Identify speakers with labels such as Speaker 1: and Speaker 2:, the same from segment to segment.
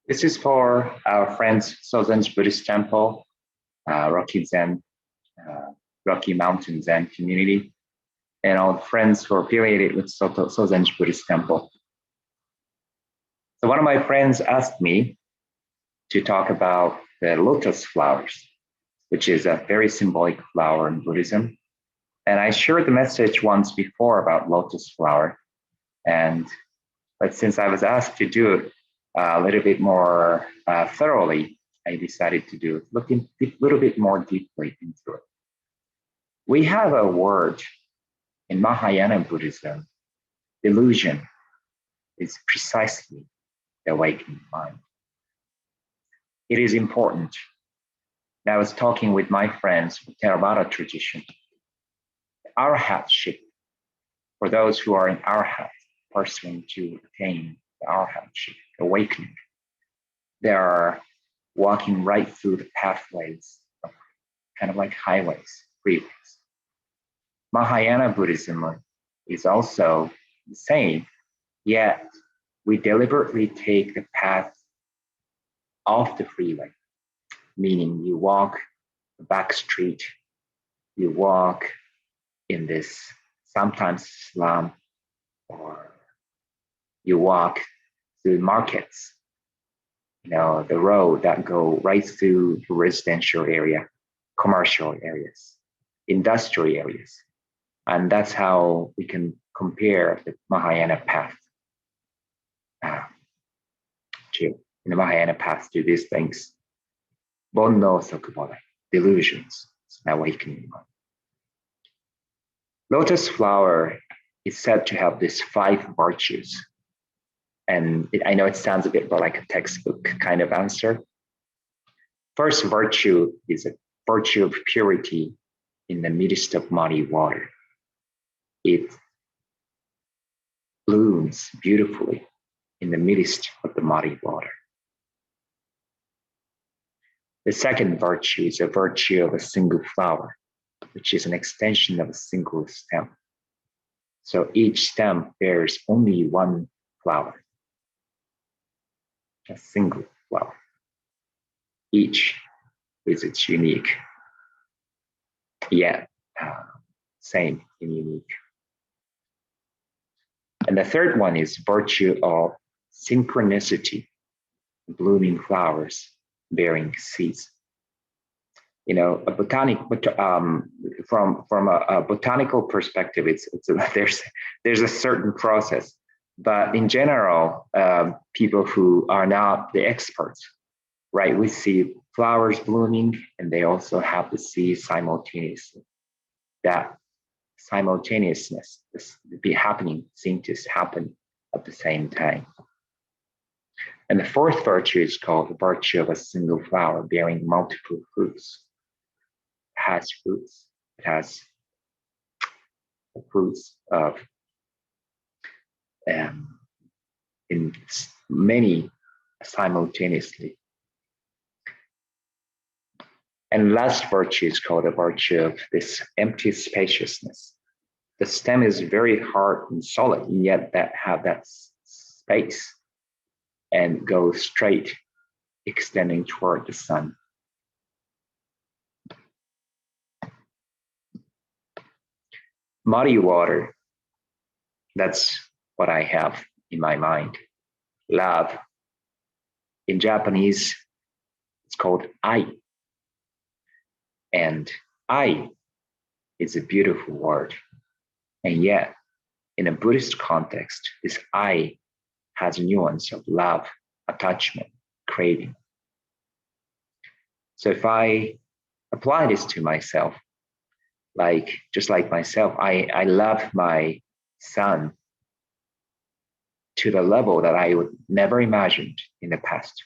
Speaker 1: This is for our friends Zazen's Buddhist Temple, Rocky Zen, Rocky Mountain Zen community, and all the friends who are affiliated with Zazen's Buddhist Temple. So one of my friends asked me to talk about the lotus flowers, which is a very symbolic flower in Buddhism. And I shared the message once before about lotus flower. But since I was asked to do it a little bit more thoroughly, I decided to do it, looking a little bit more deeply into it. We have a word in Mahayana Buddhism, delusion is precisely the awakening mind. It is important. I was talking with my friends from Theravada tradition. Arhatship, for those who are in Arhat, pursuing to attain the Arhatship, awakening, they are walking right through the pathways, kind of like highways, freeways. Mahayana Buddhism is also the same, yet we deliberately take the path off the freeway, meaning you walk the back street, you walk in this sometimes slum, or you walk through markets, the road that go right through the residential area, commercial areas, industrial areas. And that's how we can compare the Mahayana path to these things. Bondo Sokubodai, delusions, awakening. Lotus flower is said to have these 5 virtues. And I know it sounds a bit more like a textbook kind of answer. First virtue is a virtue of purity in the midst of muddy water. It blooms beautifully in the midst of the muddy water. The second virtue is a virtue of a single flower, which is an extension of a single stem. So each stem bears only one flower, a single flower. Each with its unique, yet same and unique. And the third one is virtue of synchronicity, blooming flowers bearing seeds. From a botanical perspective, there's a certain process, but in general, people who are not the experts, right? We see flowers blooming, and they also have the seeds simultaneously. That simultaneousness seem to happen at the same time. And the fourth virtue is called the virtue of a single flower bearing multiple fruits. It has fruits. It has the fruits of in many simultaneously. And last virtue is called the virtue of this empty spaciousness. The stem is very hard and solid, and yet have that space and go straight, extending toward the sun. Muddy water, that's what I have in my mind. Love. In Japanese, it's called ai. And ai is a beautiful word. And yet, in a Buddhist context, this I has a nuance of love, attachment, craving. So if I apply this to myself, just like myself, I love my son to the level that I would never imagined in the past.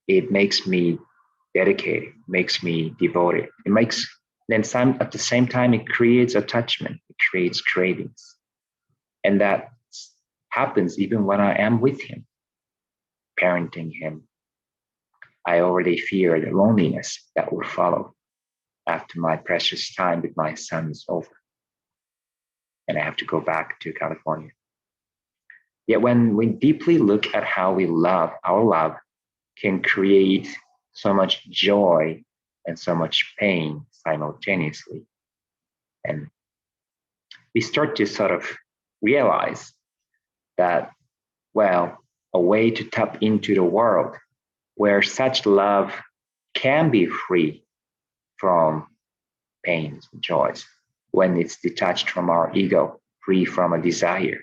Speaker 1: It makes me dedicated, makes me devoted. At the same time, it creates attachment, it creates cravings. And that happens even when I am with him, parenting him. I already fear the loneliness that will follow after my precious time with my son is over. and I have to go back to California. Yet when we deeply look at how we love, our love can create so much joy and so much pain simultaneously. And we start to sort of realize that, well, a way to tap into the world where such love can be free from pains and joys, when it's detached from our ego, free from a desire,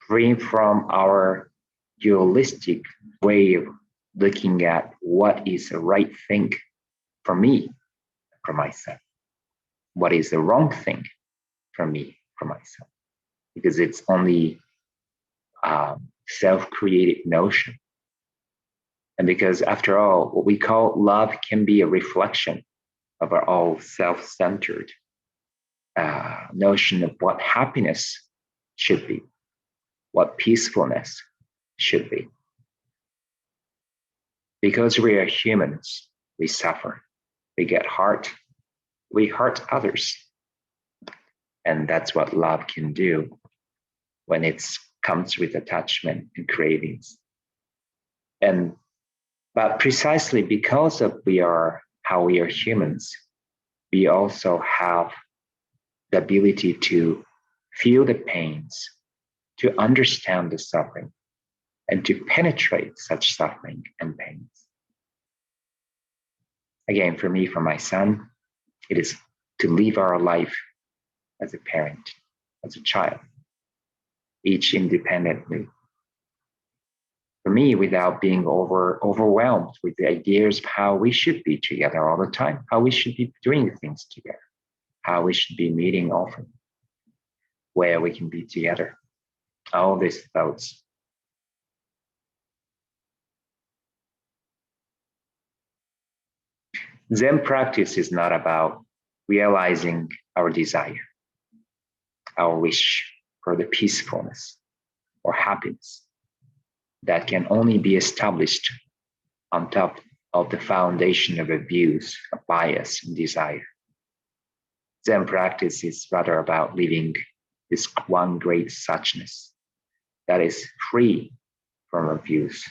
Speaker 1: free from our dualistic way of looking at what is the right thing for me, for myself, what is the wrong thing for me, for myself, because it's only self-created notion. And because after all, what we call love can be a reflection of our own self-centered notion of what happiness should be, what peacefulness should be. Because we are humans, we suffer, we get hurt, we hurt others. And that's what love can do when it comes with attachment and cravings. But precisely because of how we are humans, we also have the ability to feel the pains, to understand the suffering, and to penetrate such suffering and pains. Again, for me, for my son, it is to live our life as a parent, as a child, each independently. For me, without being overwhelmed with the ideas of how we should be together all the time, how we should be doing things together, how we should be meeting often, where we can be together. All these thoughts. Zen practice is not about realizing our desire, our wish for the peacefulness or happiness that can only be established on top of the foundation of abuse, of bias, and desire. Zen practice is rather about living this one great suchness that is free from abuse,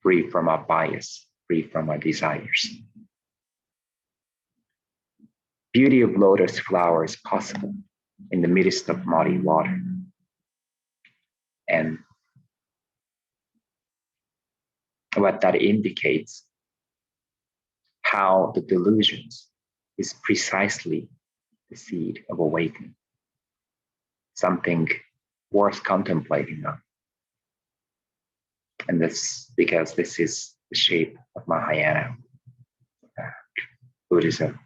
Speaker 1: free from our bias, free from our desires. Beauty of lotus flower is possible in the midst of muddy water. And what that indicates, how the delusions is precisely the seed of awakening, something worth contemplating on. And this because this is the shape of Mahayana Buddhism.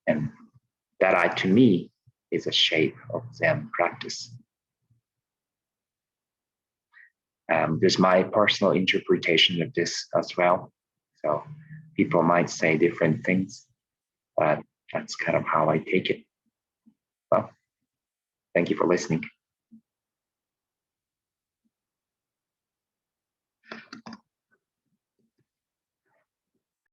Speaker 1: And that, to me, is a shape of Zen practice. There's my personal interpretation of this as well. So people might say different things, but that's kind of how I take it. Well, thank you for listening.